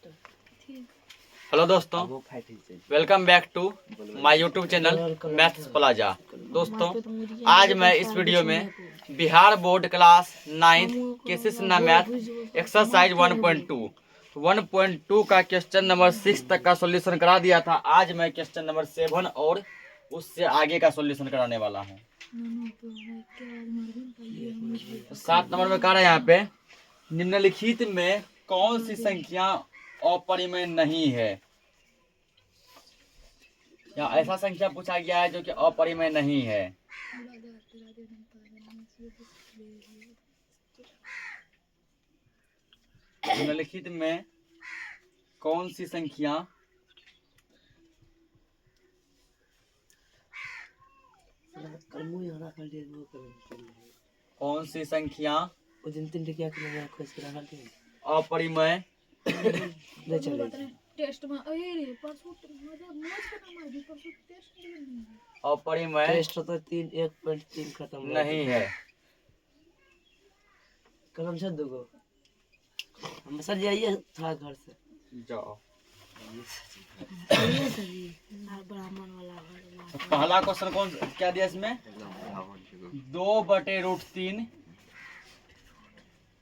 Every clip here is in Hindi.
हेलो दोस्तों, welcome back to my YouTube channel maths plaza. दोस्तों, आज मैं इस वीडियो में बिहार बोर्ड क्लास 9 केसेस ना मैथ एक्सरसाइज 1.2 का क्वेश्चन नंबर 6 तक का सॉल्यूशन करा दिया था। आज मैं क्वेश्चन नंबर 7 और उससे आगे का सॉल्यूशन कराने वाला हूँ। 7 नंबर में कह रहा है यहाँ पे, निम्नलिखित में कौन सी संख्या अपरिमेय नहीं है। या ऐसा संख्या पूछा गया है जो कि अपरिमेय नहीं है। निम्नलिखित में कौन सी संख्या अपरिमेय अपरिमेय नहीं है। कलम से दो हम सर जाइए थोड़ा घर से जाओ। पहला क्वेश्चन कौन क्या दिया इसमें? 2/√3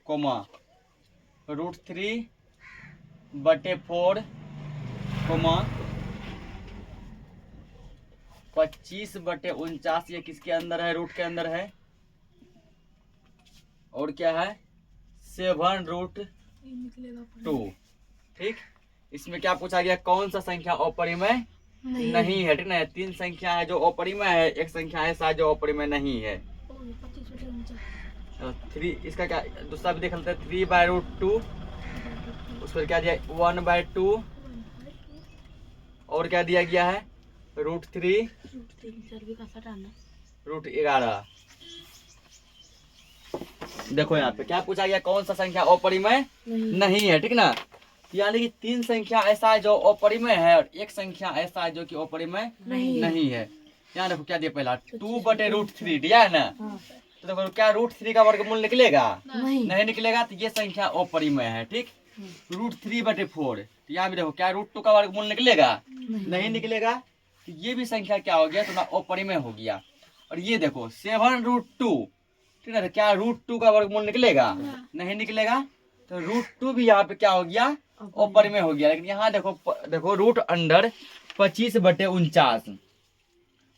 कोमा √3/4 कोमा 25/49। ये किसके अंदर है? रूट के अंदर है। और क्या है? 7√2। ठीक, इसमें क्या पूछा गया? कौन सा संख्या अपरिमेय नहीं है। ठीक ना, 3 संख्या है जो अपरिमेय है, एक संख्या ऐसा जो अपरिमेय नहीं है। 3 इसका क्या दूसरा भी देख लेते हैं। 3/√2 उस पर क्या दिया? 1/2 और क्या दिया गया है? √3 √11। देखो यहाँ पे क्या पूछा गया? कौन सा संख्या अपरिमेय नहीं है। ठीक ना, यानी कि 3 संख्या ऐसा है जो अपरिमेय है और एक संख्या ऐसा है जो कि अपरिमेय नहीं है। यहाँ देखो क्या दिया? पहला 2/√3 दिया है ना। तो देखो क्या √3 का वर्गमूल निकलेगा? नहीं निकलेगा, तो ये संख्या अपरिमेय है। ठीक, √3/4। तो यहाँ भी देखो क्या √2 का वर्गमूल निकलेगा? नहीं निकलेगा, तो ये भी संख्या क्या हो गया? तुम्हारा अपरिमेय हो गया। और ये देखो 7√2, ठीक है, तो क्या √2 का वर्गमूल निकलेगा? नहीं निकलेगा, तो √2 भी यहाँ पे क्या हो गया? अपरिमेय हो गया। लेकिन यहाँ देखो देखो रूट अंडर 25/49।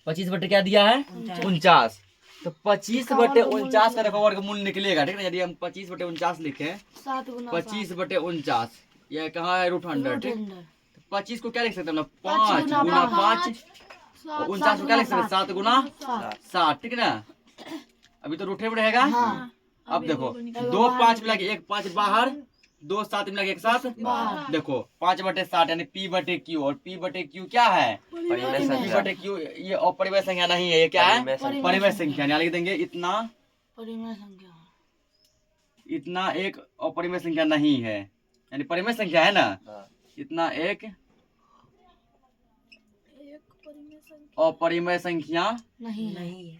25 क्या दिया है? 49। तो 25/49 का देखो वर्गमूल निकलेगा। ठीक है, यदि हम 25/49 लिखे, 25/49 यह कहाँ है? Root under. ठीक, 25 को क्या लिख सकते हैं? 5 गुना 5। 49 को क्या लिख सकते हैं? 7 गुना 7। ठीक है ना, अभी तो रूठे में रहेगा। अब देखो 2 5 मिला के 1 5 बाहर, 2 7 मिला के 1 7 देखो 5/7 यानी P/Q। और P/Q क्या है? P/Q ये अपरिमेय संख्या नहीं है। ये क्या है? परिमेय संख्या। यहाँ लिख देंगे इतना एक अपरिमेय संख्या नहीं है, यानी परिमेय संख्या है ना। इतना एक अपरिमेय संख्या नहीं है।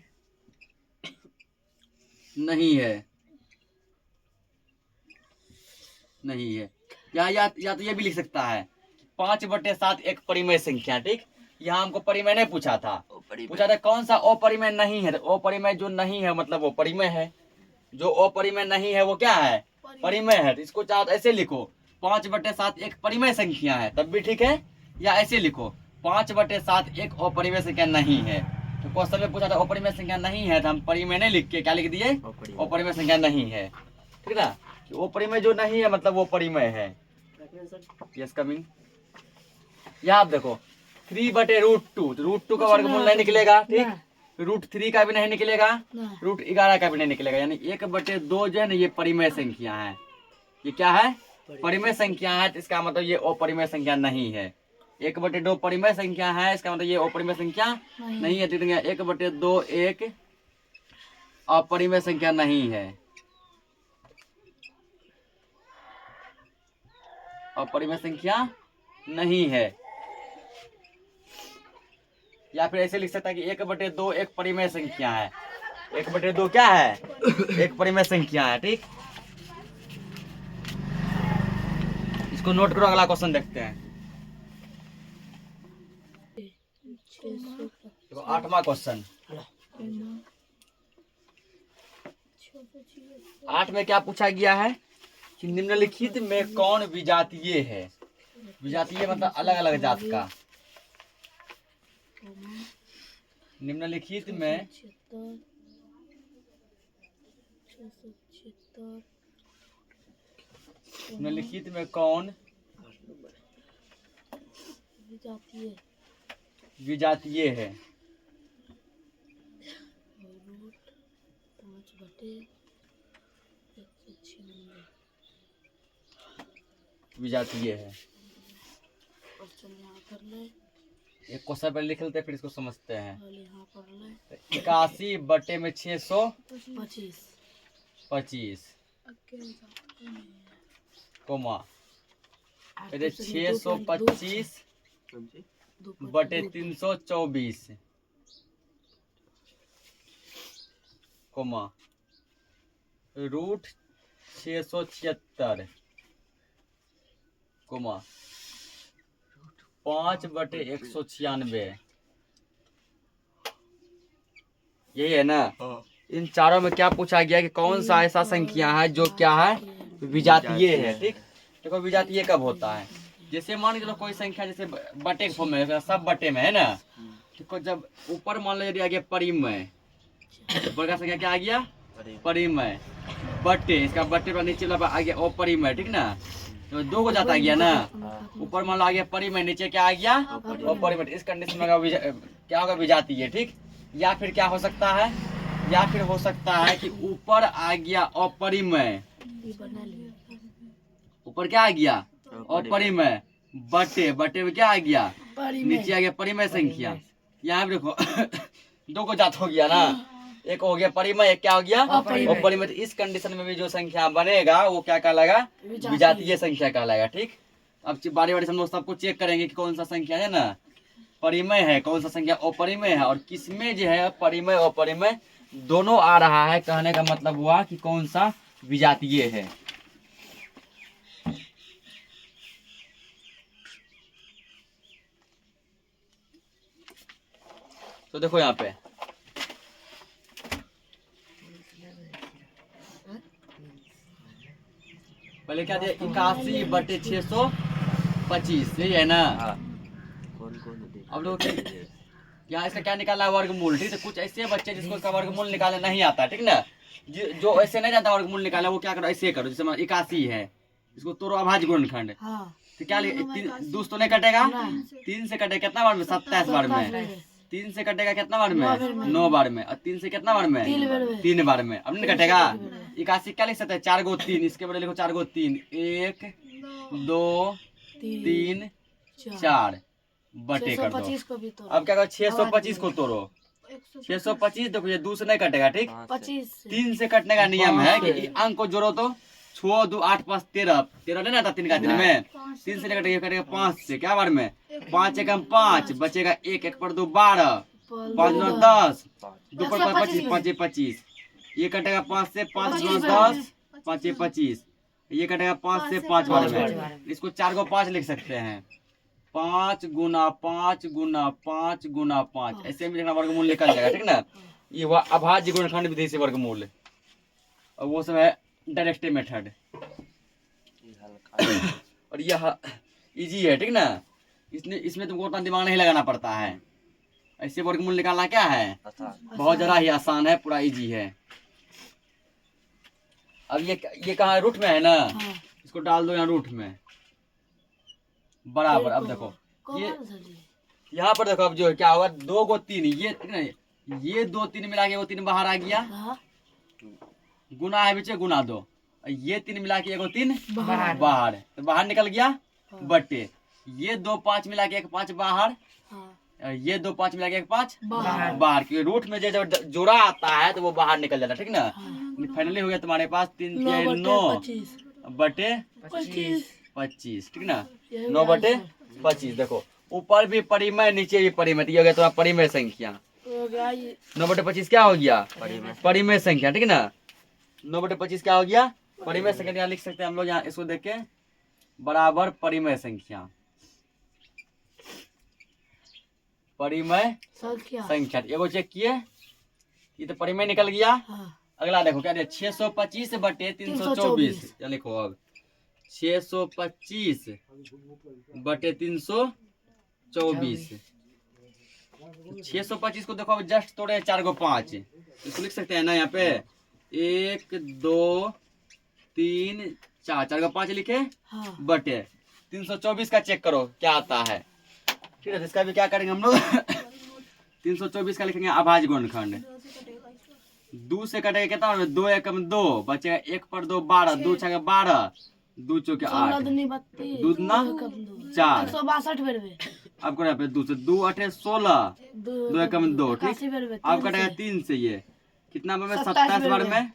या तो ये भी लिख सकता है 5/7 एक परिमेय संख्या। ठीक, यहाँ हमको परिमेय नहीं पूछा था, पूछा था कौन सा अपरिमेय नहीं है। तो अपरिमेय जो नहीं है मतलब वो परिमेय है, जो अपरिमेय नहीं है वो क्या है? परिमेय है। तो इसको चाहे ऐसे लिखो 5/7 एक परिमेय संख्या है, तब भी ठीक है। या ऐसे लिखो 5/7 एक अपरिमेय संख्या नहीं है। तो क्वेश्चन में पूछा था अपरिमेय संख्या नहीं है, तो हम परिमेय नहीं लिख के क्या लिख दिए? अपरिमेय संख्या नहीं है। ठीक ना, कि अपरिमेय जो नहीं है मतलब वो परिमेय है। Yes coming. यहाँ आप देखो 3/√2, √2 का वर्गमूल नहीं निकलेगा। ठीक, √3 का भी नहीं निकलेगा, √11 का भी नहीं निकलेगा। यानी 1/2 जो है ना, ये परिमेय संख्या है। ये क्या है? परिमेय संख्या है। तो इसका मतलब ये अपरिमेय संख्या नहीं है। 1/2 परिमेय संख्या है, इसका मतलब ये अपरिमेय संख्या नहीं है। 1/2 एक अपरिमेय संख्या नहीं है। अपरिमेय संख्या नहीं है। या फिर ऐसे लिख सकता है कि 1/2 एक परिमेय संख्या है। 1/2 क्या है? एक परिमेय संख्या है। ठीक, इसको नोट करो, अगला क्वेश्चन देखते हैं। देखो 8वां क्वेश्चन। 8 में क्या पूछा गया है कि निम्नलिखित में कौन विजातीय है। विजातीय मतलब अलग अलग जात का। निम्नलिखित में निम्नलिखित में कौन विजातीय है। विजातीय है। एक क्वेश्चन पर लिख लेते हैं, फिर इसको समझते हैं। 81 बटे में 625 कोमा 625 बटे 324 कोमा रूट 676 कोमा 5 बटे 196। यही है ना। इन चारों में क्या पूछा गया कि कौन सा ऐसा संख्या है जो क्या है विजातीय है। ठीक, देखो विजातीय कब होता है, जैसे मान के चलो कोई संख्या जैसे बटे के फॉर्म में, सब बटे में है ना। तो जब ऊपर मान लो यदि आ गया परिमय, ऊपर का संख्या क्या आ गया परिमय, बटे इसका बटे पर नीचे वाला आ गया अपरिमय। ठीक ना, तो 2 को जाता गया ना। ऊपर मान लो आ गया परिमय, नीचे क्या आ गया अपरिमय। इस कंडीशन में क्या होगा विजातीय। ठीक, या फिर क्या हो सकता है, या फिर हो सकता है कि ऊपर आ गया अपरिमय, ऊपर क्या आ गया अपरिमय, बटे बटे में क्या आ गया नीचे आ गया परिमय संख्या। यहाँ पे देखो 2 को जात हो गया ना, एक हो गया परिमय, एक क्या हो गया अपरिमय। तो इस कंडीशन में भी जो संख्या बनेगा वो क्या कहलाएगा विजातीय संख्या कहलाएगा। ठीक, अब बारी बारी से हम लोग सबको चेक करेंगे कि कौन सा संख्या है ना परिमय है, कौन सा संख्या अपरिमय है, और किसमें जो है परिमय अपरिमय दोनों आ रहा है। कहने का मतलब हुआ कि कौन सा विजातीय है। तो देखो यहाँ पे पहले क्या दिया 81 बटे 625, यही है ना। अब लोग यहाँ इसका क्या निकाला वर्गमूल। ठीक, तो कुछ ऐसे बच्चे जिसको इसका वर्गमूल निकालना नहीं आता, ठीक ना, जो ऐसे नहीं जाता वर्गमूल निकाला, वो क्या करो ऐसे करो। जैसे 81 है, इसको तोड़ो अभाज्य गुणनखंड। तो क्या दूस तो नहीं कटेगा, 3 से कटेगा कितना बार में 27 बार में, 3 से कटेगा कितना बार में 9 बार में, और 3 से कितना बार में 3 बार में। अब नहीं कटेगा। 81 क्या लिख सकते हैं 4 गो 3, इसके बड़े लिखो 4 गो 3, 1 2 3 4 बटे कर दो। अब क्या करो 625 को तोड़ो, 625 देखो ये 2 से नहीं कटेगा। ठीक, 3 से कटने का नियम है कि अंक को जोड़ो तो 6 2 8 5 13, 13 नहीं आता 3 का दिन में, 3 से कटेगा, कटेगा 5 से क्या बार में 5 एकम 5 बचेगा 1, 1 पर 2 12, 5 9 10, 2 पर 25, 5 25, ये कटेगा 5 से 5 9 10, 5 25, ये कटेगा 5 से 5 बार में। इसको 4 को 5 लिख सकते हैं, 5 गुना 5 गुना 5 गुना 5, ऐसे में लिखना वर्गमूल निकल जाएगा। ठीक ना, ये हुआ अभाज्य गुणनखंड विधि से वर्गमूल, और वो सब है डायरेक्ट मेथड, और यह इजी है। ठीक ना, इसमें तुमको उतना दिमाग नहीं लगाना पड़ता है। ऐसे वर्गमूल निकालना क्या है बहुत जरा ही आसान है, पूरा इजी है। अब ये कहाँ रूट में है ना, इसको डाल दो यहाँ रूट में बराबर। अब देखो ये यहाँ पर देखो, अब जो है क्या होगा 2 को 3, ये 2 3 मिला के वो 3 बाहर आ गया, गुना है पीछे गुना 2, ये 3 मिला के एगो 3 बाहर, तो बाहर निकल गया बटे, ये 2 5 मिला के 1 5 बाहर, ये 2 5 मिला के 1 5 बाहर, क्योंकि रूट में जब जोड़ा आता है तो वो बाहर निकल जाता है। ठीक ना, फाइनली हो गया तुम्हारे पास 3 9 बटे 25। ठीक ना, 9 बटे 25। देखो ऊपर भी परिमय नीचे भी परिमय, ये हो गया तुम्हारा परिमय संख्या। 9 बटे 25 क्या हो गया परिमय संख्या। ठीक ना, 9 बटे 25 क्या हो गया परिमय संख्या। यहाँ लिख सकते हैं हम लोग, यहाँ इसको देख के बराबर परिमेय संख्या। परिमेय संख्या एगो चेक किए, ये तो परिमेय निकल गया। अगला देखो क्या दिया, 625 बटे 324। क्या लिखो अब, 625 बटे 324। 625 को देखो अब जस्ट तोड़े 4 गो 5, इसको लिख सकते हैं ना यहाँ पे, 1 2 3 4, 4 गो 5 लिखे बटे 324 का चेक करो क्या आता है। ठीक है, इसका भी क्या करेंगे हम लोग 324 का लिखेंगे अभाज्य गुणनखंड। 2 से कटेगा कितना, 2 एकम 2 बचेगा, 1 पर 2 12, 2 छके 12, 2 चौके 8, 2 दूना 4। 162 अब करेगा पे 2 से, 2 8 16, 2 एकम 2, ठीक। अब कटेगा 3 से, ये कितना बार में, 27 बार में,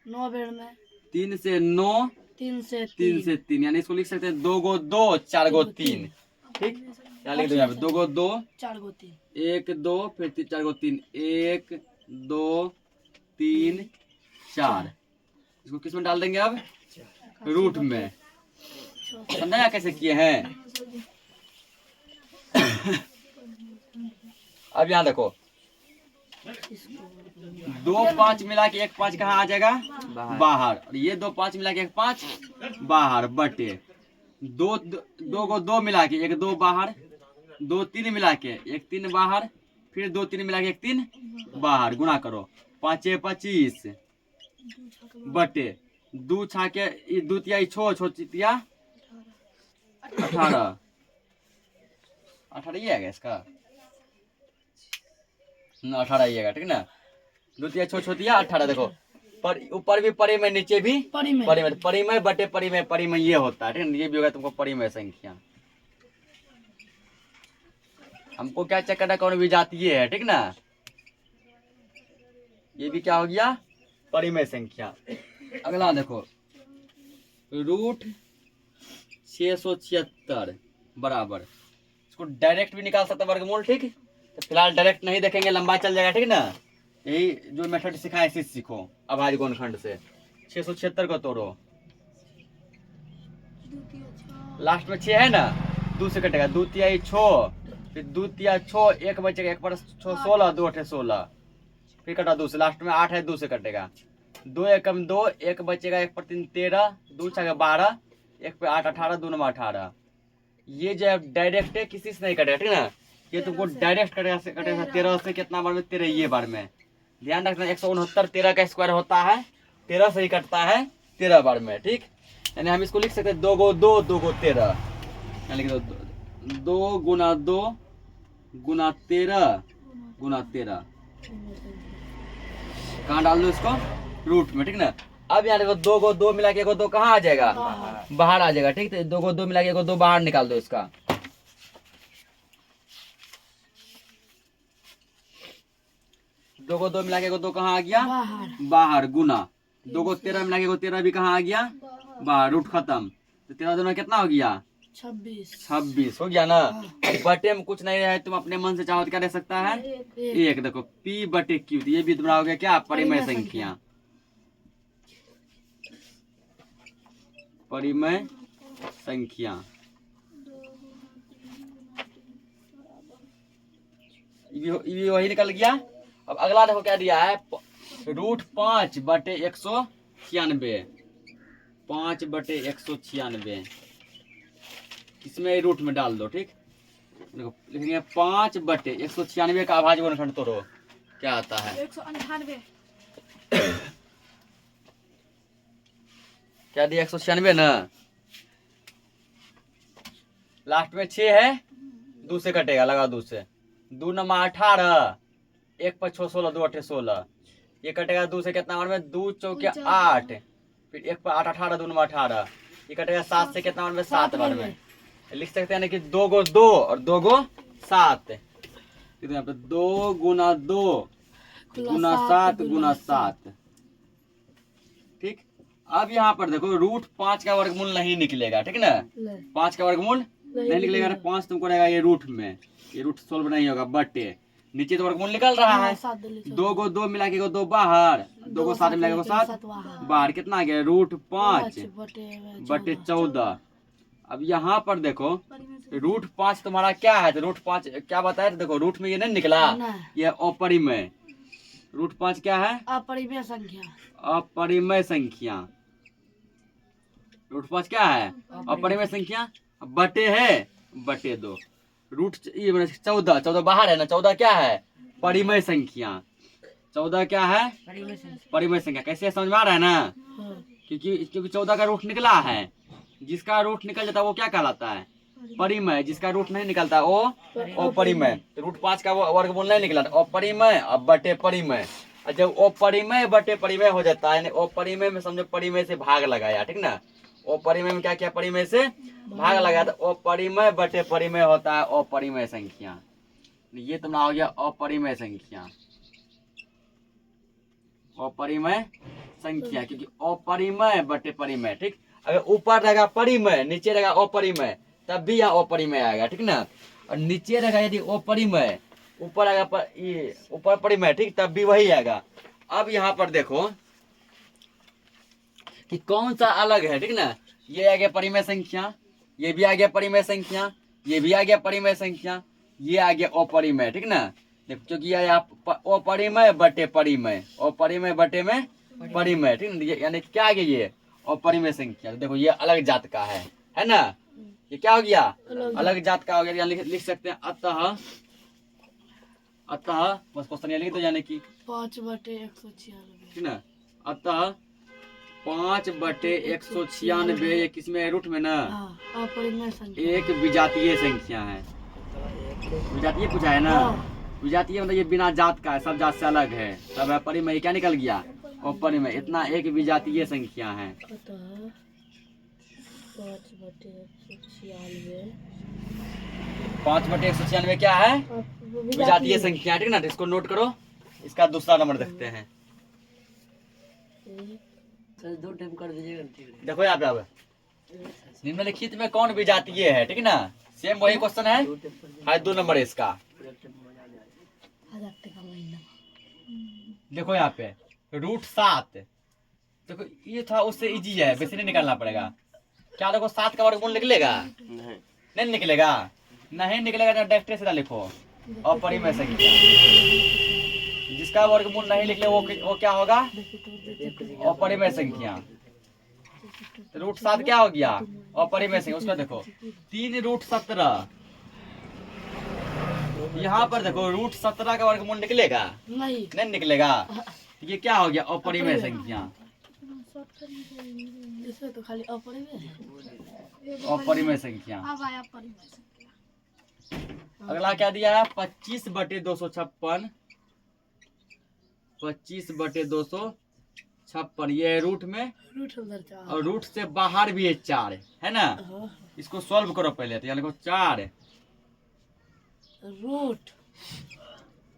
9 बेर में, 3 से 9, 3 से 3, यानी इसको लिख सकते हैं 2 गो 2 4 गो 3, ठीक। यहाँ लिख दो यहाँ पे 2 गो 2 4 गो 3, 1 2 फिर 4 गो 3, 1 2 3 4। इसको किस में डाल देंगे अब, रूट में। समझा कैसे किए हैं। अब यहाँ देखो 2 5 मिला के 1 5 कहाँ आ जाएगा, बाहर। और ये 2 5 मिला के 1 5 बाहर, बटे 2 गो 2 मिला के 1 2 बाहर, 2 3 मिला के 1 3 बाहर, फिर 2 3 मिला के 1 3 बाहर, गुणा करो 5 25 बटे 2 छाके 2 तिया 6 6 तिया 18, 18 ये आएगा इसका, 18 ये आएगा, ठीक ना। 2 तिया 6 6 तिया 18। देखो पर ऊपर भी परिमेय, नीचे भी परिमेय, परिमेय बटे परिमेय, परिमेय ये होता है, ठीक है। ये भी होगा तुमको परिमेय संख्या। हमको क्या चेक करना, कौन भी जातीय है, ठीक ना। ये भी क्या हो गया, परिमेय संख्या। अगला देखो रूट 676 बराबर, इसको डायरेक्ट भी निकाल सकते वर्गमूल, ठीक। तो फिलहाल डायरेक्ट नहीं देखेंगे, लंबा चल जाएगा, ठीक ना। यही जो मेथड सिखाए इसी सीखो अभाज्य गुणनखंड से। 676 को तोड़ो, लास्ट में 6 है ना, 2 से कटेगा, 2 तिया 6, फिर 2 तिया 6, 1 बचेगा, 1 पर 6 16, 2 8 16, फिर कटा 2 से, लास्ट में 8 है, 2 से कटेगा, 2 एकम 2, 1 बचेगा, 1 पर 3 13, 2 छके 12, 1 पे 8 18, 2 9 18। ये जो डायरेक्ट है, किसी से नहीं कटेगा, ठीक ना। ये तुमको डायरेक्ट कटेगा 13 से, कितना बार में, 13 ये बार में। ध्यान रखना 169 13 का स्क्वायर होता है, 13 से ही कटता है 13 बार में, ठीक। यानी हम इसको लिख सकते हैं 2 गो 2 2 गो 13, लिख दो 2 गुना 2 गुना 13 गुना 13। कहाँ डाल दो इसको, रूट में, ठीक ना। अब यहाँ देखो 2 गो 2 मिला के 1 2 कहाँ आ जाएगा, बाहर आ जाएगा, ठीक। तो 2 गो 2 मिला के 1 2 बाहर निकाल दो इसका। 2 गो 2 मिला के 1 2 कहाँ आ गया, बाहर, गुना 2 गो 13 मिला के 1 13 भी कहाँ आ गया, बाहर, रूट खत्म। तो 13 2 में कितना हो गया, 26 हो गया ना। बटे में कुछ नहीं है, तुम अपने मन से चाहो तो क्या दे सकता है, 1। देखो P बटे Q, ये भी तुम्हारा हो गया क्या, परिमेय संख्या। परिमेय संख्या ये भी वही निकल गया। अब अगला देखो क्या दिया है, रूट 5 बटे 196, 5 बटे 196, इसमें रूट में डाल दो, ठीक। देखो लिखेंगे 5 बटे 196 का अभाज्य गुणनखंड तोड़ो, क्या आता है, 198। क्या दिया, 196 ना। लास्ट में 6 है, 2 से कटेगा, लगा 2 से, 2 9 18, 1 पर 6 16, 2 8 16, ये कटेगा 2 से, कितना बार में, 2 चौके 8, फिर 1 पर 8 18, 2 9 18, ये कटेगा 7 से, कितना बार में, 7 बार में। लिख सकते हैं कि 2 गो 2 और 2 गो 7, यहाँ पे 2 गुना 2 गुना 7 गुना 7, ठीक। अब यहाँ पर देखो रूट 5 का वर्गमूल नहीं निकलेगा, ठीक ना। 5 का वर्गमूल नहीं निकलेगा, 5 तुमको रहेगा ये रूट में, ये रूट सोल्व नहीं होगा, बटे नीचे तो वर्गमूल निकल रहा है। 2 गो 2 मिला के 2 बाहर, 2 गो 7 मिला के 7 बाहर, कितना आ गया, रूट 5 बटे 14, अब यहाँ पर देखो रूट 5 तुम्हारा क्या है, तो रूट 5 क्या बताया, तो देखो रूट में ये नहीं निकला, नहीं। ये अपरिमेय। रूट 5 क्या है, अपरिमेय संख्या। अपरिमेय संख्या। रूट 5 क्या है, अपरिमेय संख्या, बटे है बटे 2। रूट ये 14, 14 बाहर है ना, 14 क्या है, परिमेय संख्या। 14 क्या है, परिमेय संख्या। कैसे समझ में आ रहा है ना, हाँ। क्योंकि 14 का रूट निकला है, जिसका रूट निकल जाता है वो क्या कहलाता है, परिमेय। जिसका रूट नहीं निकलता वो अपरिमेय। तो रूट 5 का वो वर्गमूल नहीं निकला, अपरिमेय अब बटे परिमेय। और जब अपरिमेय बटे परिमेय हो जाता है, अपरिमेय में समझो परिमेय से भाग लगाया, ठीक ना। अपरिमेय में क्या किया, परिमेय से भाग लगाया, तो अपरिमेय बटे परिमेय होता है अपरिमेय संख्या। ये तुम्हारा हो गया अपरिमेय संख्या, अपरिमेय संख्या, क्योंकि अपरिमेय बटे परिमेय, ठीक। अगर ऊपर रहेगा परिमेय, नीचे रहेगा अपरिमेय, तब भी यहाँ अपरिमेय आएगा, ठीक ना। और नीचे रहेगा यदि अपरिमेय, ऊपर आएगा ये ऊपर परिमेय, ठीक, तब भी वही आएगा। अब यहाँ पर देखो कि कौन सा अलग है, ठीक ना। ये आ गया परिमेय संख्या, ये भी आ गया परिमेय संख्या, ये भी आ गया परिमेय संख्या, ये आ गया अपरिमेय, ठीक ना। देखो क्योंकि ये अपरिमेय बटे परिमेय, अपरिमेय बटे में परिमेय, ठीक ना। यानी क्या आ गया ये अपरिमेय संख्या। देखो ये अलग जात का है ना। ये क्या हो गया, अलग जात का हो गया। लिख सकते हैं अतः, अतः बस क्वेश्चन ये लिख दो, यानी कि 5/196। ठीक ना। अतः 5/196 ये किसमें है, रूट में ना। हाँ, अपरिमेय संख्या। एक विजातीय संख्या है। विजातीय पूछा है ना, विजातीय मतलब ये बिना जात का है, सब जात से अलग है, तब अपरिमेय क्या निकल गया, अपरिमेय। इतना एक विजातीय संख्या है। अतः 5/196 5/196 क्या है, विजातीय संख्या, ठीक ना। तो इसको नोट करो। इसका दूसरा नंबर देखते हैं। सर 2 टाइम कर दीजिएगा, ठीक है। देखो यहाँ पे अब निम्नलिखित में कौन विजातीय है, ठीक ना। सेम वही क्वेश्चन है, 2 नंबर है इसका। 1000 टका महीना। देखो यहाँ पे रूट 7, देखो ये था उससे इजी है, वैसे नहीं निकालना पड़ेगा। क्या देखो 7 का वर्गमूल निकलेगा, नहीं निकलेगा, नहीं निकलेगा तो डायरेक्ट सीधा लिखो अपरिमेय संख्या। जिसका वर्गमूल नहीं निकले वो क्या होगा, अपरिमेय संख्या। रूट 7 क्या हो गया, अपरिमेय संख्या। उसका देखो 3√17, यहाँ पर देखो रूट 17 का वर्गमूल निकलेगा, नहीं निकलेगा। ये क्या हो गया, अपरिमेय संख्या। इसमें तो खाली अपरिमेय है। अपरिमेय संख्या। अगला क्या दिया है, 25/256, 25/256, ये रूट में, रूट उधर 4 और रूट से बाहर भी है 4, है ना। इसको सॉल्व करो पहले, तो यानी 4 रूट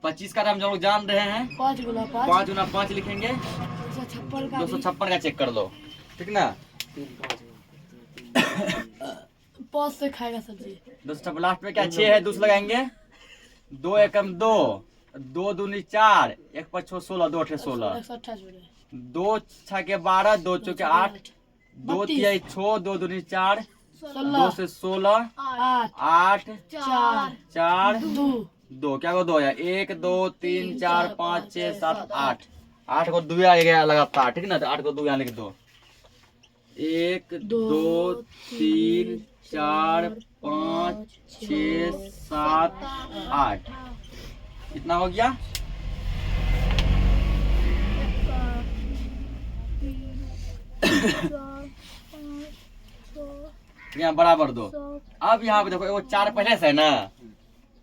25 का हम लोग जान रहे हैं, 5 गुना 5 5 गुना 5 लिखेंगे, 256 का 256 का चेक कर लो, ठीक ना। 5 से खाएगा सब्जी। 256 लास्ट में क्या 6 है, 2 लगाएंगे, 2 एकम 2, 2 दूनी 4, 1 × 6 16, 2 × 16, 128 2 6 के 12, 2 चौके 8, 2 तिहाई 6, 2 दूनी 4, 2 से 16, 8 4 2, क्या को 2 है, 1 2 3 4 5 6 7 8, 8 को 2 आ गया लगातार, ठीक ना। तो 8 को 2 यहाँ लिख दो, 1 2 3 4 5 6 7 8, इतना हो गया। यहाँ बराबर 2। अब यहाँ पे देखो वो 4 पहले से है ना,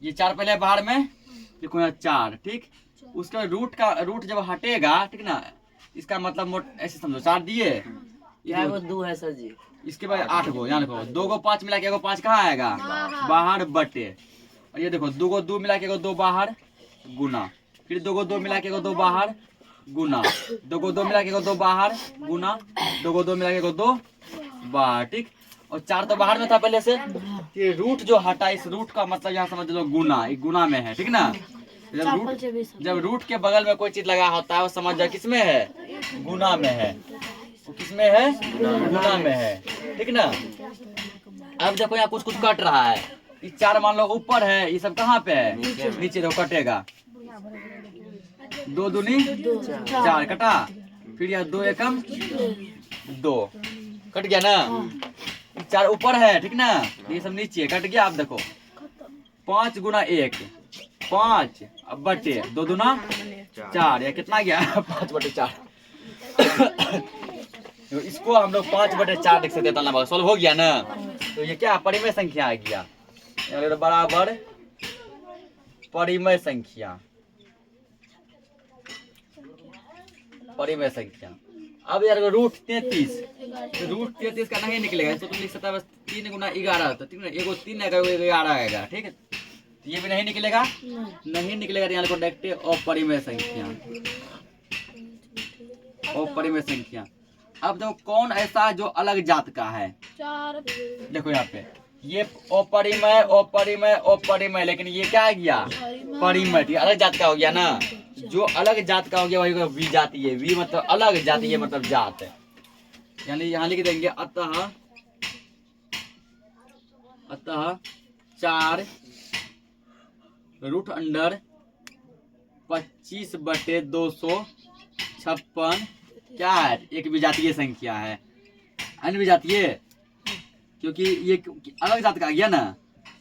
ये 4 पहले बाहर में, देखो यहाँ 4, ठीक। उसका रूट जब हटेगा, ठीक ना, इसका मतलब ऐसे समझो 4 दिए, क्या वो 2 है सर जी। इसके बाद 8 गो, यहाँ देखो 2 को 5 मिला के 1 5 कहाँ आएगा, बाहर बटे। और ये देखो 2 को 2 मिला के 2 बाहर गुना, फिर 2 को 2 मिला के 2 बाहर गुना, 2 को 2 मिला के 2 बाहर गुना, 2 को 2 मिला के 2 बाहर, ठीक। और 4 तो बाहर में था पहले से, ये रूट जो हटा, इस रूट का मतलब यहाँ समझ लो गुना, एक गुना में है, ठीक ना। जब रूट के बगल में कोई चीज लगा होता है वो समझ जाए किसमें है, गुना में है। वो किसमें है, गुना में है, ठीक ना। अब देखो यहाँ कुछ कुछ कट रहा है। ये 4 मान लो ऊपर है, ये सब कहाँ पे है? नीचे देखो कटेगा। 2 दूनी 4 कटा, फिर यहाँ 2 एकम 2 कट गया ना। ये 4 ऊपर है ठीक ना, ये सब नीचे कट गया। आप देखो 5 गुना 1 5 अब बटे 2 दूना 4, ये कितना गया? 5 बटे 4। तो इसको हम लोग 5 बटे 4 लिख सकते हैं। ताला सॉल्व हो गया ना। तो ये क्या परिमेय संख्या आ गया, बराबर परिमेय संख्या। परिमेय संख्या। अब यार रूट 33 का नहीं निकलेगा, इसको तुम लिख सकता है बस 3 गुना 11, तो ठीक है, एगो 3 आएगा, एगो 11 आएगा, ठीक है। तो ये भी नहीं निकलेगा, नहीं निकलेगा। यहाँ को देखते अपरिमेय संख्या, अपरिमेय संख्या। अब देखो कौन ऐसा जो अलग जात का है? 4 देखो यहाँ पे ये अपरिमेय अपरिमेय अपरिमेय, लेकिन ये क्या आ गया? परिमेय। अलग जात का हो गया ना। जो अलग जात का हो गया वही विजातीय है। वी मतलब अलग, जातीय मतलब जात है। यानी यहाँ लिख देंगे अतः 4 रूट अंडर 25 बटे 256 क्या है? एक विजातीय संख्या है। अन्य विजातीय क्योंकि ये अलग जात का आ गया ना।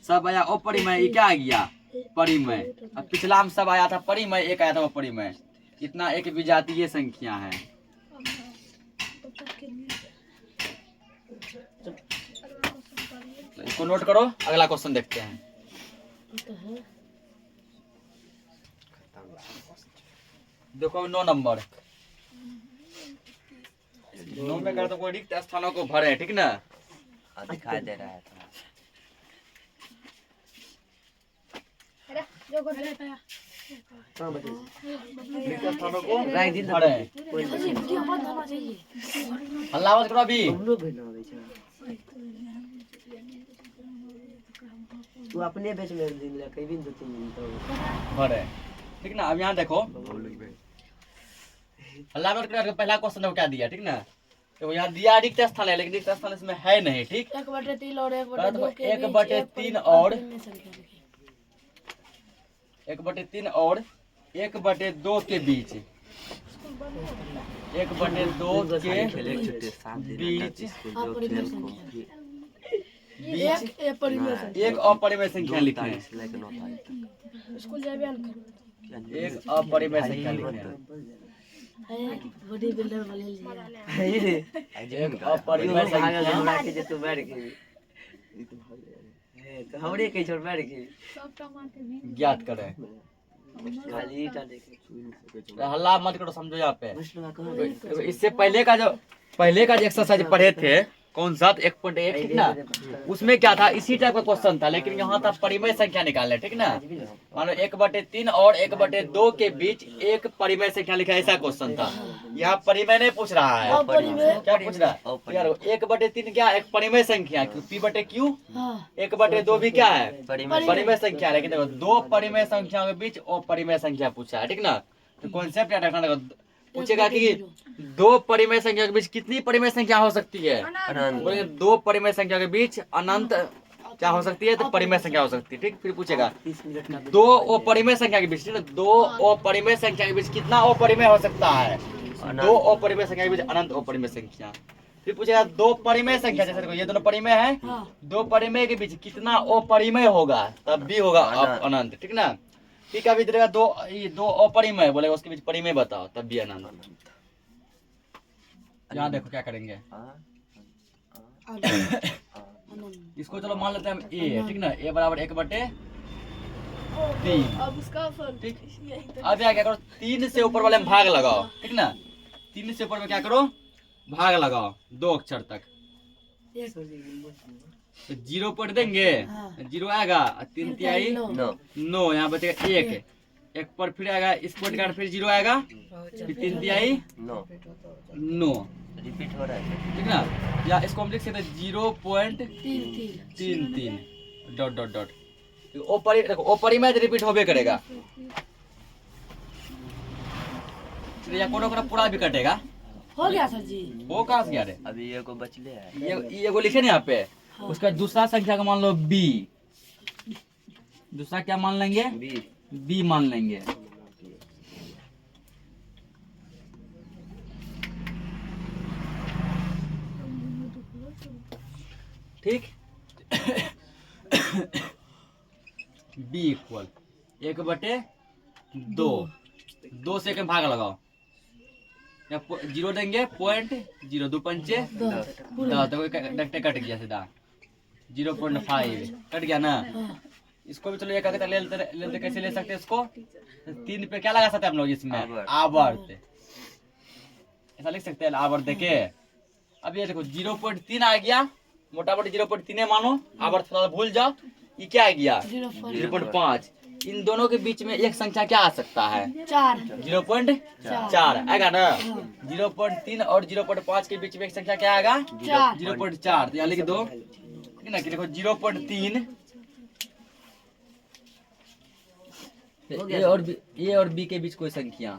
सब आया अपरिमेय, ये क्या आ गया? परिमेय। अब पिछला में सब आया था परिमेय, एक आया था अपरिमेय। इतना एक विजातीय संख्या है। तो इसको नोट करो, अगला क्वेश्चन देखते हैं। देखो 9 नंबर। 9 में कर तो कोई रिक्त स्थानों को भरे, ठीक ना। दिखाई दे रहा है। रिक्त स्थानों को भरे। हल्ला मत करो अभी। तू अपने बेच में दिन ले कई दिन 2-3 दिन तो भरे, ठीक ना। अब यहाँ देखो हल्ला मत करो। पहला क्वेश्चन को क्या दिया, ठीक ना। तो यहाँ दिया रिक्त स्थान है, लेकिन रिक्त स्थान इसमें है नहीं, ठीक। 1/3 और 1/2 1/3 और 1/3 और 1/2 के बीच, 1/2 के बीच एक अपरिमेय संख्या लिखना है। स्कूल जाबे एक अपरिमेय संख्या लिखना है। बॉडी बिल्डर वाले लिए एक अपरिमेय संख्या हमरा के जे तू बैठ के तो हमरे के छोड़ बैठ के ज्ञात करें। खाली ईटा देखे हल्ला मत करो, समझो यहाँ पे। इससे पहले का जो एक्सरसाइज पढ़े थे, कौन सा 1.1, ठीक ना। उसमें क्या था? इसी टाइप का क्वेश्चन था, लेकिन यहाँ था परिमेय संख्या निकालने, ठीक ना। मान लो 1/3 और 1/2 के बीच एक परिमेय संख्या लिखा, ऐसा क्वेश्चन था। यहाँ परिमेय नहीं पूछ रहा है, क्या पूछ रहा है यार? 1/3 क्या? एक परिमेय संख्या, P बटे Q। 1/2 भी क्या है? परिमेय संख्या। लेकिन देखो 2 परिमेय संख्या के बीच अपरिमेय संख्या पूछा है, ठीक ना। तो कॉन्सेप्ट याद रखना। पूछेगा कि 2 परिमेय संख्या के बीच कितनी परिमेय संख्या हो सकती है? बोले 2 परिमेय संख्या के बीच अनंत क्या हो सकती है? तो परिमेय संख्या हो सकती है, ठीक। फिर पूछेगा 2 अपरिमेय संख्या के बीच, 2 अपरिमेय संख्या के बीच कितना अपरिमेय हो सकता है? 2 अपरिमेय संख्या के बीच अनंत अपरिमेय संख्या। फिर पूछेगा 2 परिमेय संख्या, जैसे देखो ये दोनों परिमेय है, 2 परिमेय के बीच कितना अपरिमेय होगा? तब भी होगा अनंत, ठीक ना। ठीक है, अभी देगा 2 अपरिमेय, बोलेगा उसके बीच परिमेय बताओ, तब भी अनंत। यहाँ देखो क्या करेंगे। इसको चलो मान लेते हैं हम A, ठीक ना। A बराबर 1/3, ठीक। अब यहाँ क्या करो, 3 से ऊपर वाले में भाग लगाओ, ठीक ना। 3 से ऊपर में क्या करो? भाग लगाओ 2 अक्षर तक। तो 0 पढ़ देंगे, 0 आएगा। 3 तिहाई 9, यहाँ बचेगा 1 पर फिर आएगा इस पॉइंट का, फिर 0 आएगा, फिर 3 तिहाई 9 रिपीट हो रहा है, ठीक ना। या इसको हम लिख सकते हैं 0.33 डॉट डॉट डॉट। देखो परिमेय रिपीट होबे करेगा, या कोनो पूरा भी कटेगा। हो गया सर जी। वो कहाँ से गया रे? अभी ये को बचले है, ये को लिखे ना यहाँ पे। उसका दूसरा संख्या का मान लो बी, दूसरा क्या मान लेंगे, बी मान लेंगे। ठीक। बी इक्वल 1/2, 2 से एक में भाग लगाओ, या 0 देंगे, 0.0, 2 पंचे 10, तो कट गया सीधा 0.5 कट गया ना। इसको भी चलो एक ले लेते, कैसे ले सकते हैं इसको, 3 पे क्या लगा सकते हैं हम लोग इसमें, आवर्त, ऐसा लिख सकते हैं आवर्त देके। अब ये देखो 0.3 आ गया, मोटा मोटी 0.3 मानो, आवर्त थोड़ा भूल जाओ, ये क्या आ गया 0.5। इन दोनों के बीच में एक संख्या क्या आ सकता है, 0.4 आएगा ना। 0.3 और 0.5 के बीच में एक संख्या क्या आएगा, 0.4। तो यहाँ लिख दो, ठीक है ना, कि देखो 0.3 ए और बी के बीच कोई संख्या,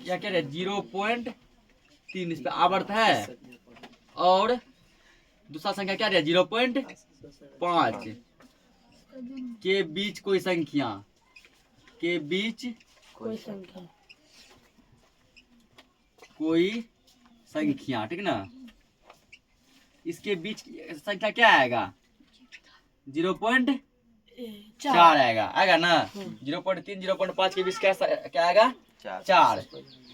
या क्या है 0.3, इस पे आवर्त है, और दूसरा संख्या क्या है 0.5 के बीच कोई संख्या, के बीच कोई संख्या, कोई संख्या, ठीक ना। इसके बीच की संख्या क्या आएगा, 0.4 आएगा ना। 0.3 0.5 के बीच क्या आएगा, 4।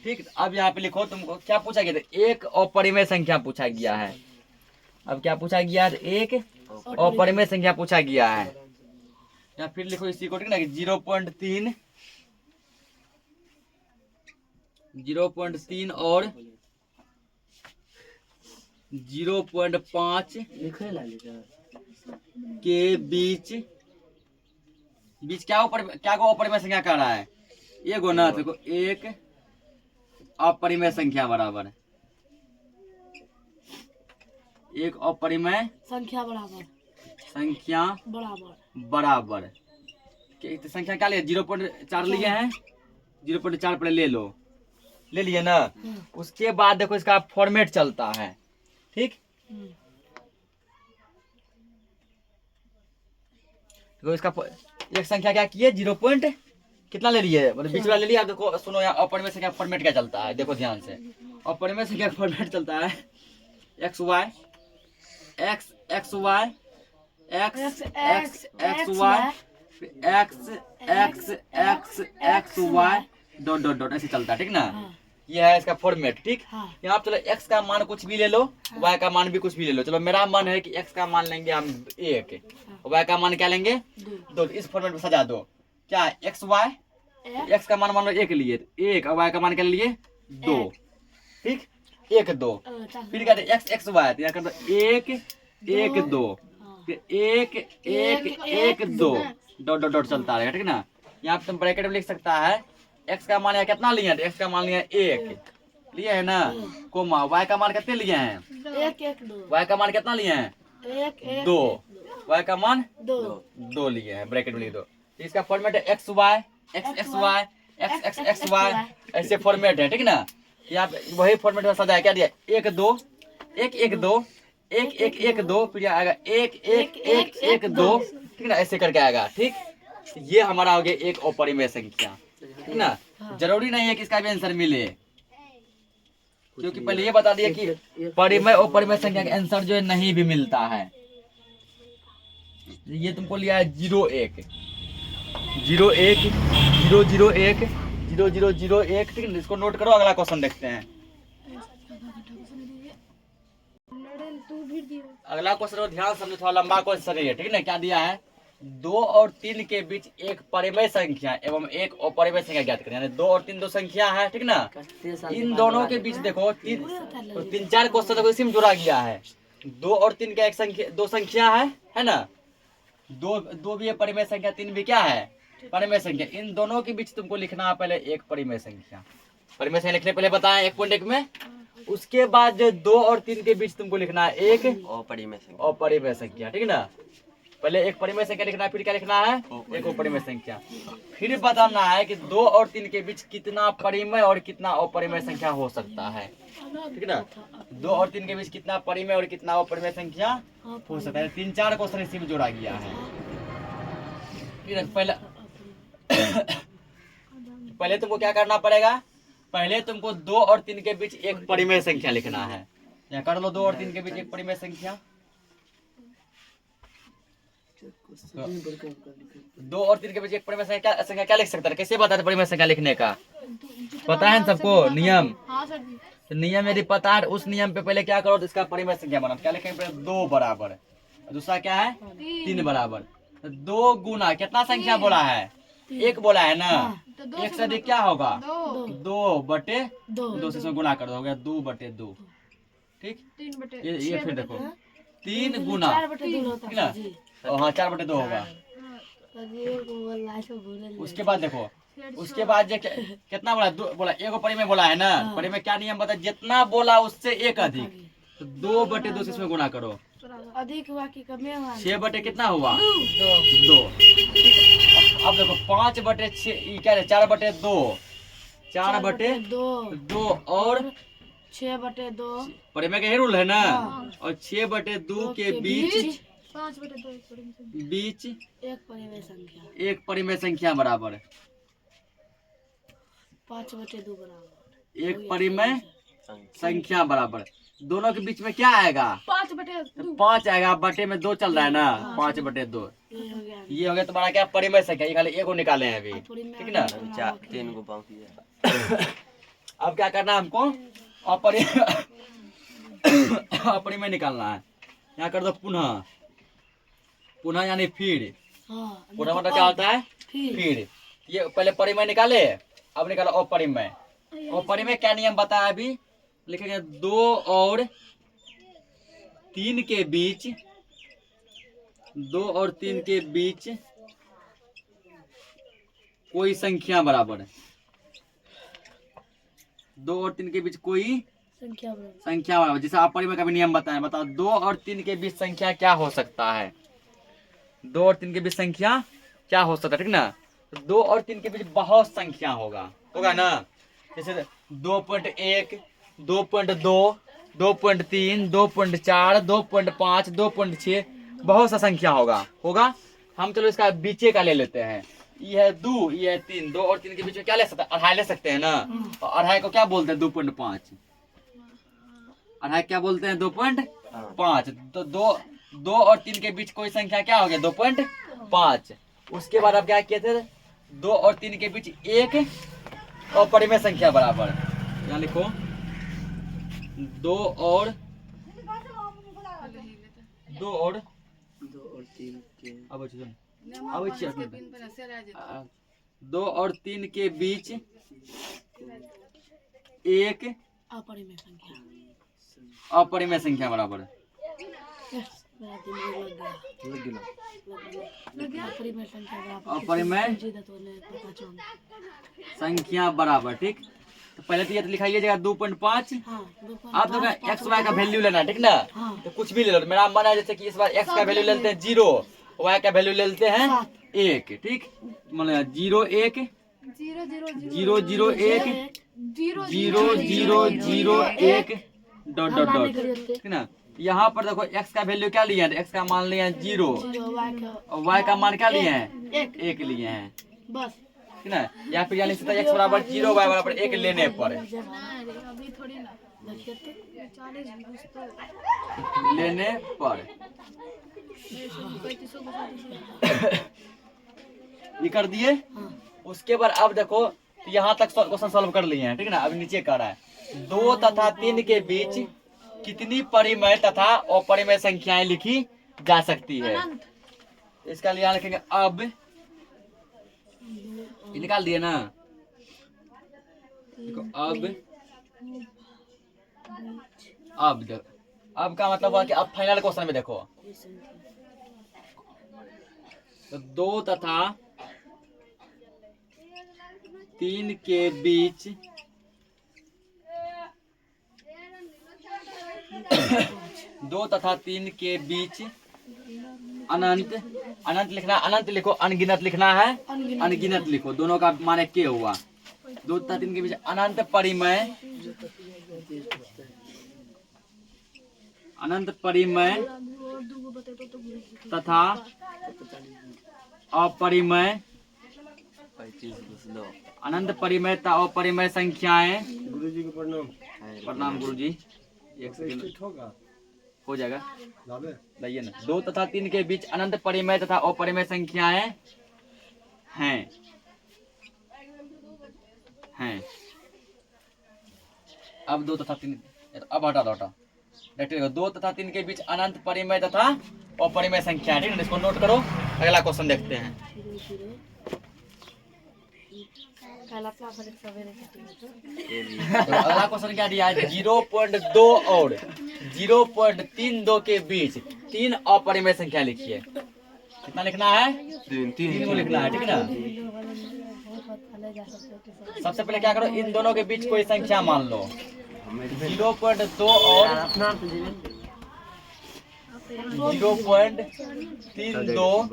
ठीक। अब यहाँ पे लिखो, तुमको क्या पूछा गया था, एक अपरिमेय संख्या पूछा गया है। अब क्या पूछा गया है, एक अपरिमेय संख्या पूछा गया है। या फिर लिखो इसी को, ठीक ना, कि 0.3 और 0.5 के बीच क्या को अपरिमेय संख्या कह रहा है, ये गो ना। देखो एक अपरिमेय संख्या बराबर, एक अपरिमेय संख्या बराबर संख्या क्या लिया, 0.4 लिए हैं, 0.4 पर ले लो, ले लिए ना। उसके बाद देखो इसका फॉर्मेट चलता है, ठीक। देखो इसका एक संख्या क्या किए, 0. कितना ले लिए, मतलब बीच वाला ले लिया। देखो सुनो, यहाँ अपरिमेय संख्या फॉर्मेट क्या चलता है, देखो ध्यान से। अपरिमेय संख्या फॉर्मेट चलता है x y x x y x x x y x x x x y dot dot dot, ऐसे चलता है, ठीक ना। ये है इसका फॉर्मेट, ठीक। यहाँ चलो x का मान कुछ भी ले लो, y का मान भी कुछ भी ले लो। चलो मेरा मन है कि x का मान लेंगे हम 1, y का मान क्या लेंगे 2। इस फॉर्मेट में सजा दो, क्या x y, x का मान लो 1 लिए, 1, और y का मान क्या लिए 2, ठीक। 1 2, फिर क्या x x y, तो यहाँ कर दो 1 1 2, फिर 1 1 1 2 डॉट डॉट डॉट चलता रहेगा, ठीक ना। यहाँ पे तुम ब्रैकेट में लिख सकता है x का मान कितना लिए, x का मान लिया 1 लिए है ना, कोमा y का मान कितने लिए हैं, 1 1 2, y का मान कितना लिए हैं 1 1 2, y का मान 2 लिए हैं, ब्रैकेट में लिख दो। इसका फॉर्मेट है x y x x y x x x y, ऐसे फॉर्मेट है, ठीक ना। यहाँ पे वही फॉर्मेट में सजाया, क्या दिया 1 2 1 1 2 1 1 1 2, फिर आएगा 1 1 1 1 2, ठीक ना, ऐसे करके आएगा, ठीक। ये हमारा हो गया एक अपरिमेय संख्या, ठीक ना। जरूरी नहीं है कि इसका भी आंसर मिले, क्योंकि पहले ये बता दिया कि परिमेय और अपरिमेय संख्या का आंसर जो है नहीं भी मिलता है। ये तुमको लिया है 0 1 0 1 0 0 1 0 0 0 1, ठीक है। इसको नोट करो, अगला क्वेश्चन देखते हैं। अगला क्वेश्चन ध्यान समझो, थोड़ा लंबा क्वेश्चन है, ठीक है ना। क्या दिया है, 2 और 3 के बीच एक परिमेय संख्या एवं एक अपरिमेय संख्या ज्ञात करें। यानी 2 और 3 दो संख्या है, ठीक ना। इन दोनों के बीच देखो 3 4 क्वेश्चन इसी में जुड़ा गया है। 2 और 3 का एक संख्या, 2 संख्या है ना, 2 भी है परिमेय संख्या, 3 भी क्या है परिमेय संख्या। इन दोनों के बीच तुमको लिखना है पहले एक परिमेय संख्या। परिमेय संख्या लिखने पहले बताएं 1.1 में, उसके बाद 2 और 3 के बीच तुमको लिखना है एक अपरिमेय संख्या, ठीक है ना। पहले एक परिमेय संख्या लिखना है, फिर क्या लिखना है, एक अपरिमेय संख्या। फिर बताना है कि 2 और 3 के बीच कितना परिमेय और कितना अपरिमेय संख्या हो सकता है, ठीक है ना। 2 और 3 के बीच कितना परिमेय और कितना अपरिमेय संख्या हो सकता है। 3-4 क्वेश्चन इसी में जोड़ा गया है। फिर पहले तुमको क्या करना पड़ेगा, पहले तुमको 2 और 3 के बीच एक परिमेय संख्या लिखना है। यहाँ कर लो 2 और 3 के बीच एक परिमेय संख्या। 2 और 3 के बीच एक परिमेय संख्या क्या लिख सकता है, कैसे बता दे परिमेय संख्या लिखने का, पता है ना सबको नियम। हाँ सर जी। तो नियम यदि पता है, उस नियम पे पहले क्या करो, तो इसका परिमेय संख्या बनाओ। क्या लिखेंगे, पहले 2 बराबर, दूसरा क्या है 3 बराबर। 2 गुना कितना संख्या बोला है, 1 बोला है ना, 1 से अधिक क्या होगा, 2 बटे 2 से गुना कर दो, हो गया 2 बटे 2, ठीक। ये फिर देखो 3 गुना, ठीक ना, हाँ 4 बटे 2 होगा। उसके बाद देखो, उसके बाद कितना बोला, बोला एगो परिमेय बोला है ना, परिमेय क्या नियम बता, जितना बोला उससे 1 अधिक, तो 2 बटे 2 से इसमें गुना करो, अधिक हुआ कि कम हुआ, 6 बटे कितना हुआ, 2। अब देखो 5 बटे 6 क्या है, 4 बटे 2, 4 बटे 2 और 6 बटे 2 परिमेय का रूल है ना, और 6 बटे 2 के बीच 5 बटे 2 बीच एक परिमेय संख्या, एक परिमेय संख्या बराबर 5 बटे 2 बराबर एक परिमेय संख्या बराबर। दोनों के बीच में क्या आएगा, 5 बटे 5 आएगा, बटे में 2 चल रहा है ना, 5 बटे 2 ये हो गया तुम्हारा क्या परिमेय संख्या। ये खाली एगो निकाले हैं अभी, ठीक ना। 3 को बाकी है। अब क्या करना है हमको, अपरिमेय निकालना है। यहाँ कर दो पुनः, पुनः यानी फिर, पुनः मतलब क्या होता है, फिर। ये पहले परिमेय निकाले, अब निकालो अपरिमेय। अपरिमेय क्या नियम बताया अभी, लिखेंगे 2 और 3 के बीच, 2 और 3 के बीच कोई संख्या बराबर, 2 और 3 के बीच कोई संख्या बराबर, जैसे अपरिमेय का भी नियम बताया। बताओ 2 और 3 के बीच संख्या क्या हो सकता है, 2 और 3 के बीच संख्या क्या हो सकता है, ठीक ना। 2 और 3 के बीच बहुत संख्या होगा ना, जैसे 2.1, 2.2, 2.3, 2.4, 2.5, 2.6, बहुत सा संख्या होगा। हम चलो इसका बीचे का ले लेते हैं, ये है 2, ये है 3, 2 और 3 के बीच में क्या ले सकते हैं, अढ़ाई ले सकते हैं ना। और अढ़ाई को क्या बोलते हैं, 2.5, अढ़ाई क्या बोलते हैं, 2.5। तो 2 और 3 के बीच कोई संख्या क्या हो गया, 2.5। उसके बाद अब क्या किए थे, 2 और 3 के बीच एक अपरिमेय संख्या बराबर, यहाँ लिखो 2 और 3 के अब 2 और 3 के बीच एक अपरिमेय संख्या बराबर, अपरिमेय संख्या बराबर, ठीक। तो पहले तो ये तो लिखाइएगा 2.5। आप तो एक्स वाई का वैल्यू लेना, ठीक ना। तो कुछ भी ले लो, मेरा मन है जैसे कि इस बार एक्स का वैल्यू ले लेते हैं 0, वाई का वैल्यू ले लेते हैं 1, ठीक। मतलब 0 1 0 0 1 0 0 0 1 डॉट डॉट डॉट, ठीक ना। यहाँ पर देखो एक्स का वैल्यू क्या लिया है, एक्स का मान लिया है 0 और वाई का मान क्या लिए हैं, 1 लिए हैं, बस, ठीक ना। या फिर यानी एक्स बराबर 0 वाई बराबर 1 लेने पर, लेने पर ये कर दिए। उसके बाद अब देखो यहाँ तक क्वेश्चन सॉल्व कर लिए हैं, ठीक ना। अभी नीचे कर रहा है 2 तथा 3 के बीच कितनी परिमेय तथा अपरिमेय संख्याएं लिखी जा सकती है। इसका लिए लिखेंगे अब, ये निकाल दिए ना, देखो अब देखो, अब का मतलब हुआ कि अब फाइनल क्वेश्चन में देखो, तो 2 तथा 3 के बीच 2 तथा 3 के बीच अनंत, अनंत लिखना, अनंत लिखो, अनगिनत लिखना है, अनगिनत लिखो, दोनों का माने के हुआ। 2 तथा 3 के बीच अनंत परिमय, अनंत परिमय तथा अपरिमय, अनंत परिमय तथा अपरिमय संख्याएं। गुरुजी को प्रणाम। प्रणाम गुरुजी। एक सेकंड हो जाएगा, लाइए ना। 2 तथा 3 के बीच अनंत परिमय तथा अपरिमय संख्याएं हैं, हैं। अब 2 तथा 3, अब हटा दो, हटा। 2 तथा 3 के बीच अनंत परिमय तथा अपरिमय संख्या, ठीक है, इसको नोट करो। अगला क्वेश्चन देखते हैं। तो अगला क्वेश्चन क्या दिया है? 0.2 और 0.32 के बीच 3 अपरिमय संख्या लिखिए। कितना लिखना है? 3 को लिखना है, ठीक है ना। सबसे पहले क्या करो, इन दोनों के बीच कोई संख्या मान लो। 0.2 और 0.32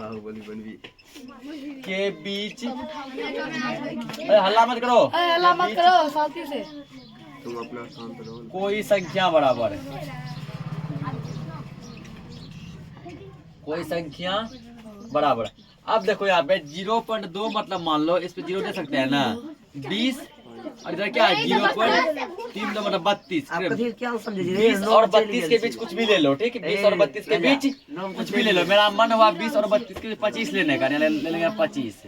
के बीच, अरे हल्ला मत करो, अल्लाह मत करो शांति से। तुम अपना शांत रहो। कोई संख्या बराबर है, कोई संख्या बराबर। अब देखो यहाँ पे 0.2 मतलब मान लो, इस पे 0 दे सकते हैं ना, 20, और इधर क्या है 0.32 मतलब 32। आप कभी क्या समझे? 20 और 32 के बीच कुछ भी ले लो, ठीक है। 20 और 32 के बीच कुछ भी ले लो। मेरा मन हुआ 20 और 32 के बीच 25 लेने का, ले लेंगे 25।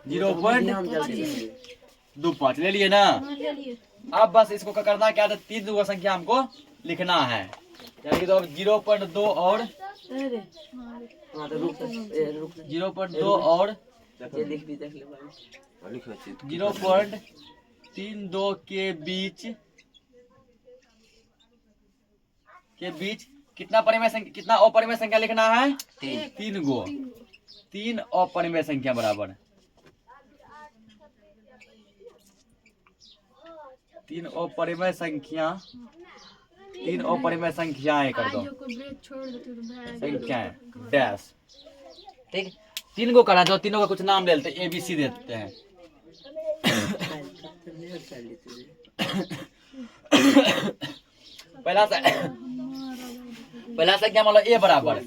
0.25 ले लिए ना। अब बस इसको क्या करना, क्या था, 3 दूसरा संख्या हमको लिखना है, यानी कि तो अब 0.2 और 0.2 और 0.32 के बीच कितना परिमेय संख्या, कितना अपरिमेय संख्या लिखना है? 3 गो। 3 अपरिमेय संख्या बराबर 3 अपरिमेय संख्या, 3 अपरिमेय संख्याएं कर दो, संख्याएं डैश, ठीक। 3 को करा दो, तीनों का कुछ नाम ले लेते हैं, ABC देते हैं। पहला संख्या मान लो A बराबर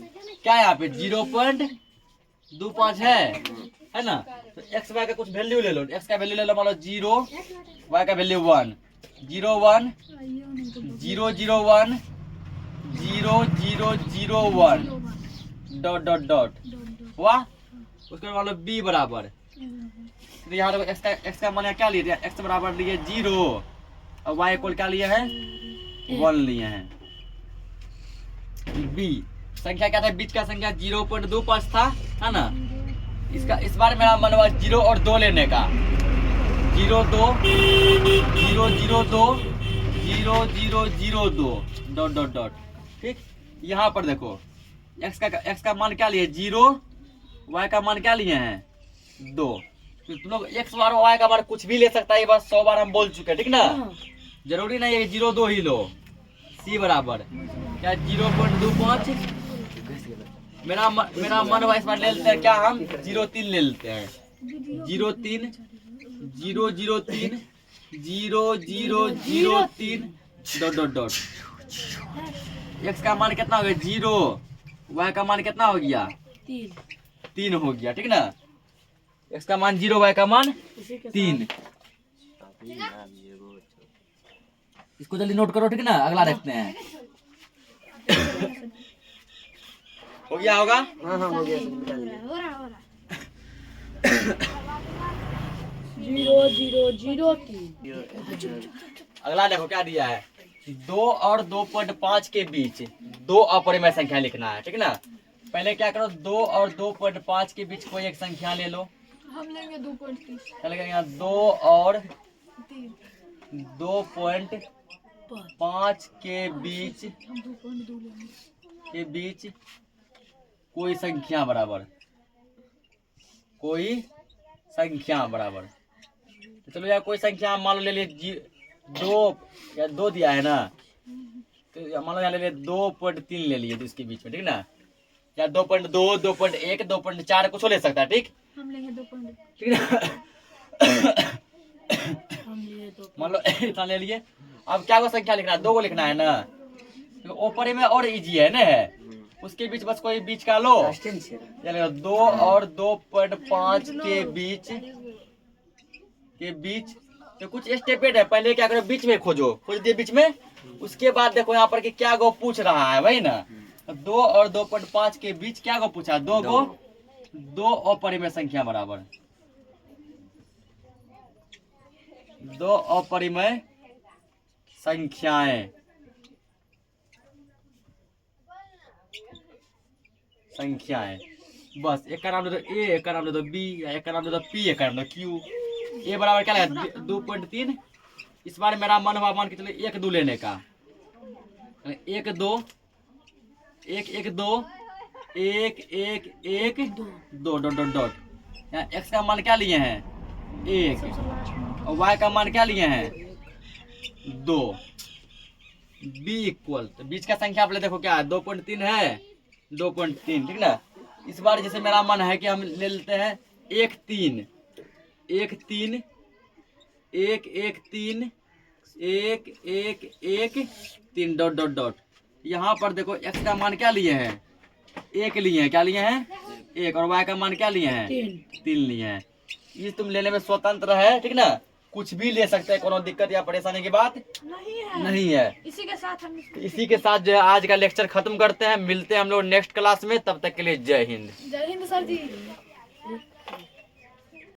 क्या है, यहाँ पे 0.25 है ना। तो x y का कुछ वैल्यू ले लो, x का वैल्यू ले लो, मान लो 0, y का वैल्यू 1, 0 1 0 0 1 0 0 0 1 डॉट डॉट डॉट हुआ। उसके बाद मान लो B बराबर, तो यहाँ देखो x का मान क्या लिए, x बराबर लिए 0 और y को क्या लिए है 1 लिए हैं। B संख्या क्या था, बीच का संख्या 0.25 था, है ना। इसका इस बार मेरा मन हुआ 0 और 2 लेने का, 0 2 0 0 2 0 0 0 2 डॉट डॉट डॉट, ठीक। यहाँ पर देखो x का मान क्या लिए 0, y का मान क्या लिए हैं 2। तो तुम लोग x बार y का मान कुछ भी ले सकता है, ये बात 100 बार हम बोल चुके हैं, ठीक ना। जरूरी नहीं है 0 2 ही लो। C बराबर क्या 0.25, मेरा मन हुआ इस बार ले लेते हैं क्या, हम 0.3 ले लेते हैं। 0.3 0 0 3 0 0 0 3 डॉट डॉट डॉट। x का मान कितना हो गया 0, y का मान कितना हो गया 3 हो गया, ठीक ना। x का मान 0, y का मान 3। इसको जल्दी नोट करो, ठीक ना। अगला देखते हैं। हो गया होगा? हाँ हाँ हो गया। 0 0 0 3। अगला देखो क्या दिया है, 2 और 2.5 के बीच 2 अपरिमेय संख्या लिखना है, ठीक है ना। पहले क्या करो, 2 और 2.5 के बीच कोई एक संख्या ले लो। हम लेंगे 2.30। चलेगा यहाँ 2 और 2.5 के बीच कोई संख्या बराबर, कोई संख्या बराबर। तो चलो यार कोई संख्या मान लो ले लिए 2 या 2 दिया है ना, तो मान लो यहाँ ले लिए 2.3 ले लिए इसके बीच में, ठीक ना। या 2.2, 2.1, 2.4 कुछ ले सकता है, ठीक। हम लेंगे 2.2। ठीक है ना? हम लिए 2। मान लो इतना ले लिए। अब क्या को संख्या लिखना है, 2 को लिखना है ना, तो ऊपर में और इजी है ना, उसके बीच बस कोई बीच का लो, चलेगा 2 और 2.5 के बीच तो कुछ स्टेपेड है। पहले क्या करो, बीच में खोजो, खोज दिए बीच में, उसके बाद देखो यहाँ पर कि क्या गो पूछ रहा है, वही ना। 2 और 2.5 के बीच क्या गो पूछा, 2 गो, 2 अपरिमेय संख्या बराबर 2 अपरिमेय संख्याएं, बस। एक का नाम दे दो ए, एक का नाम दे दो बी, एक का नाम दे दो पी, एक का नाम दे दो क्यू। ए बराबर क्या लगा 2.3। इस बार मेरा मन हुआ मान के चलो 1 2 लेने का, 1 2 1 1 2 1 1 1 2 डॉट डॉट डॉट। यहाँ एक्स का मान क्या लिए हैं 1 और वाई का मान क्या लिए हैं 2। बी इक्वल, तो बीच का संख्या आप ले देखो क्या 2.3 है, 2.3, ठीक ना। इस बार जैसे मेरा मन है कि हम ले लेते हैं 1 3 1 3 1 1 3 1 1 1 3 डॉट डॉट डॉट। यहाँ पर देखो x का मान क्या लिए हैं 1 लिए हैं, क्या लिए हैं 1, और y का मान क्या लिए हैं 3 लिए हैं। ये तुम लेने में स्वतंत्र है, ठीक ना, कुछ भी ले सकते हैं, कोनो दिक्कत या परेशानी की बात नहीं है। इसी के साथ जो है आज का लेक्चर खत्म करते हैं। मिलते हैं हम लोग नेक्स्ट क्लास में, तब तक के लिए जय हिंद। जय हिंद सर जी।